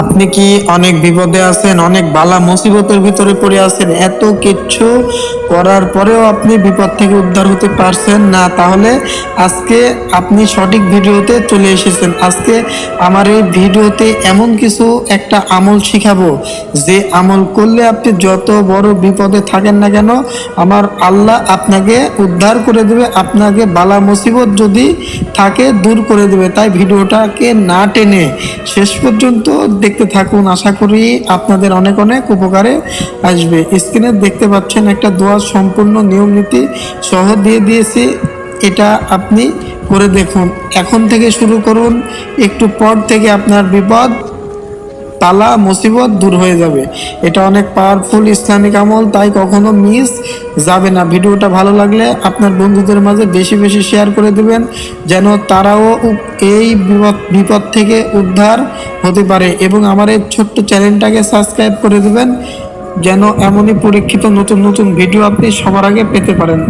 আপনি কি অনেক বিপদে আছেন, অনেক বালা মুসিবতের ভিতরে পড়ে আছেন, এত কিচ্ছু করার পরেও আপনি বিপদ থেকে উদ্ধার হতে পারছেন না? তাহলে আজকে আপনি সঠিক ভিডিওতে চলে এসেছেন। আজকে আমার এই ভিডিওতে এমন কিছু একটা আমল শিখাবো, যে আমল করলে আপনি যত বড় বিপদে থাকেন না কেন, আমার আল্লাহ আপনাকে উদ্ধার করে দেবে, আপনাকে বালা মুসিবত যদি থাকে দূর করে দেবে। তাই ভিডিওটাকে না টেনে শেষ পর্যন্ত দেখতে থাকুন, আশা করি আপনাদের অনেক অনেক উপকারে আসবে। স্ক্রিনে দেখতে পাচ্ছেন একটা দোয়া সম্পূর্ণ নিয়ম নীতি সহ দিয়ে দিয়েছি, এটা আপনি করে দেখুন। এখন থেকে শুরু করুন, একটু পর থেকে আপনার বিপদ তালা মুসিবত দূর হয়ে যাবে। এটা অনেক পাওয়ারফুল ইসলামিক আমল, তাই কখনো মিস যাবে না। ভিডিওটা ভালো লাগলে আপনার বন্ধুদের মাঝে বেশি বেশি শেয়ার করে দেবেন, যেন তারাও এই বিপদ থেকে উদ্ধার হতে পারে। এবং আমার এই ছোট্ট চ্যানেলটাকে সাবস্ক্রাইব করে দেবেন, যেন এমনই পরীক্ষিত নতুন নতুন ভিডিও আপনি সবার আগে পেতে পারেন।